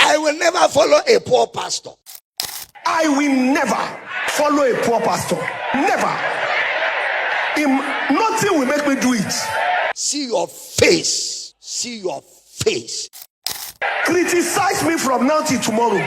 I will never follow a poor pastor. I will never follow a poor pastor. Never. Nothing will make me do it. See your face. See your face. Criticize me from now till tomorrow.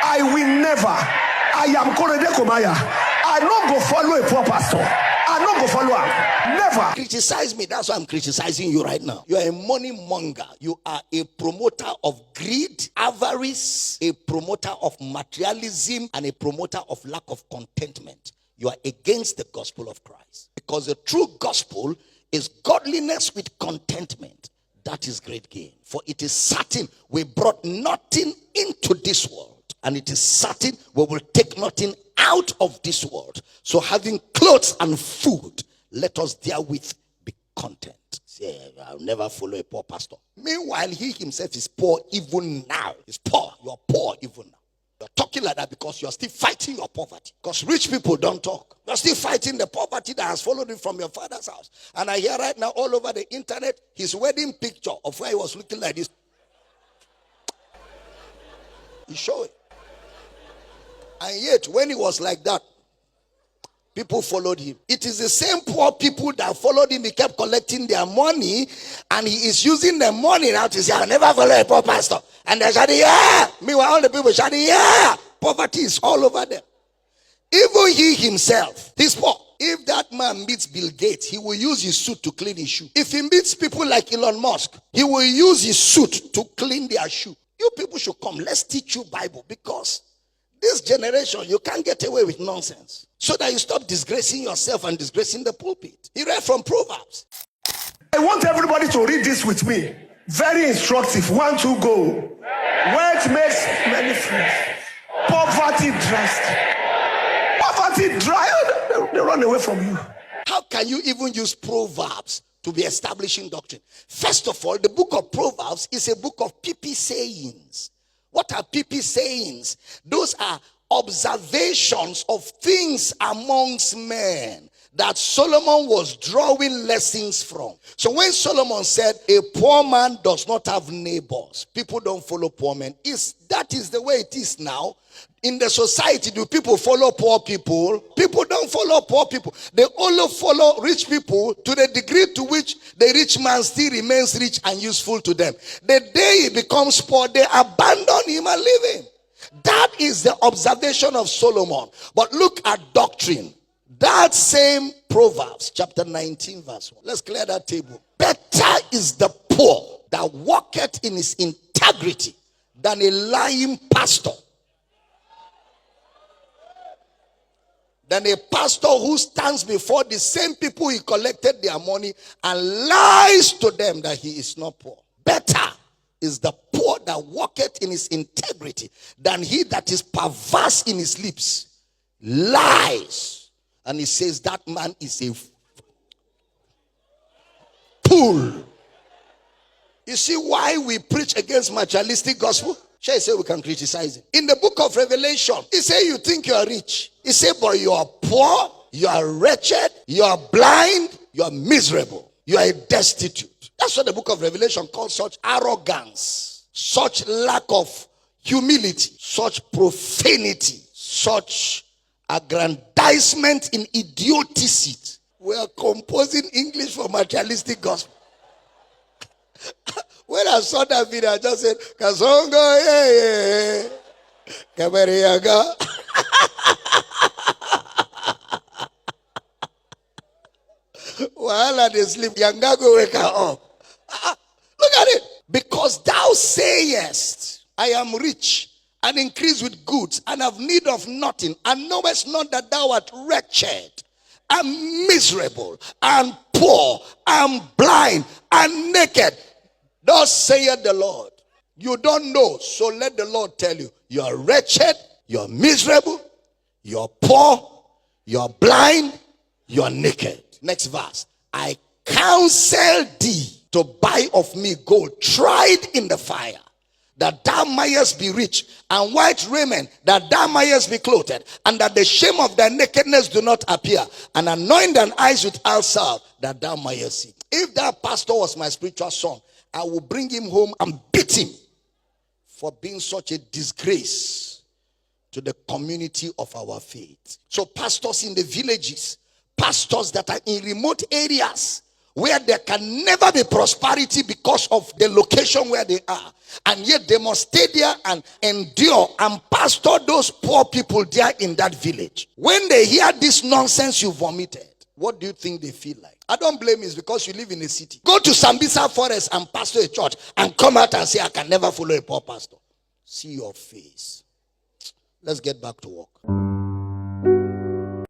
I will never. I am Korede Komaya. I don't go follow a poor pastor. I don't go follow him. Never. Criticize me. That's why I'm criticizing you right now. You are a money monger. You are a promoter of greed, avarice, a promoter of materialism, and a promoter of lack of contentment. You are against the gospel of Christ. Because the true gospel is godliness with contentment. That is great gain. For it is certain we brought nothing into this world. And it is certain we will take nothing out of this world. So having clothes and food, let us therewith be content. Say, I'll never follow a poor pastor. Meanwhile, he himself is poor even now. He's poor. You're poor even now. You're talking like that because you're still fighting your poverty. Because rich people don't talk. You're still fighting the poverty that has followed you from your father's house. And I hear right now all over the internet his wedding picture of where he was looking like this. He showed it. And yet, when he was like that, people followed him. It is the same poor people that followed him. He kept collecting their money, and he is using the money now to say, I'll never follow a poor pastor. And they're shouting, yeah. Meanwhile, all the people shouting, yeah. Poverty is all over there. Even he himself, he's poor. If that man meets Bill Gates, he will use his suit to clean his shoe. If he meets people like Elon Musk, he will use his suit to clean their shoe. You people should come. Let's teach you Bible, because this generation, you can't get away with nonsense. So that you stop disgracing yourself and disgracing the pulpit. He read from Proverbs. I want everybody to read this with me. Very instructive. 1, 2, go. Wealth makes many friends. Poverty dressed. Poverty dry. They run away from you. How can you even use Proverbs to be establishing doctrine? First of all, the book of Proverbs is a book of PP sayings. What are PP sayings? Those are observations of things amongst men that Solomon was drawing lessons from. So when Solomon said a poor man does not have neighbors, people don't follow poor men. That is the way it is now. In the society, do people follow poor people? People don't follow poor people. They only follow rich people to the degree to which the rich man still remains rich and useful to them. The day he becomes poor, they abandon him and leave him. That is the observation of Solomon. But look at doctrine. That same Proverbs, chapter 19, verse 1. Let's clear that table. Better is the poor that walketh in his integrity than a lying pastor. Than a pastor who stands before the same people he collected their money and lies to them that he is not poor. Better is the poor that walketh in his integrity than he that is perverse in his lips, lies. And he says that man is a fool. You see why we preach against materialistic gospel? Shall I say we can criticize it? In the book of Revelation, he said you think you are rich. He said, but you are poor, you are wretched, you are blind, you are miserable, you are destitute. That's what the book of Revelation calls such arrogance, such lack of humility, such profanity, such aggrandizement in idiocy. We are composing English for materialistic gospel. When I saw that video, I just said, Kazongo, yeah. Kabariyaga. While they sleep, Yangago wake up. Look at it. Because thou sayest, I am rich and increase with goods and have need of nothing, and knowest not that thou art wretched and miserable and poor and blind and naked. Thus saith the Lord. You don't know, so let the Lord tell you. You are wretched, you are miserable, you are poor, you are blind, you are naked. Next verse. I counsel thee to buy of me gold tried in the fire, that thou mayest be rich, and white raiment, that thou mayest be clothed, and that the shame of thy nakedness do not appear, and anoint thine eyes with eye salve, that thou mayest see. If that pastor was my spiritual son, I will bring him home and beat him for being such a disgrace to the community of our faith. So pastors in the villages, pastors that are in remote areas where there can never be prosperity because of the location where they are, and yet they must stay there and endure and pastor those poor people there in that village. When they hear this nonsense you vomited, what do you think they feel like? I don't blame you, it's because you live in a city. Go to Sambisa Forest and pastor a church and come out and say, I can never follow a poor pastor. See your face. Let's get back to work.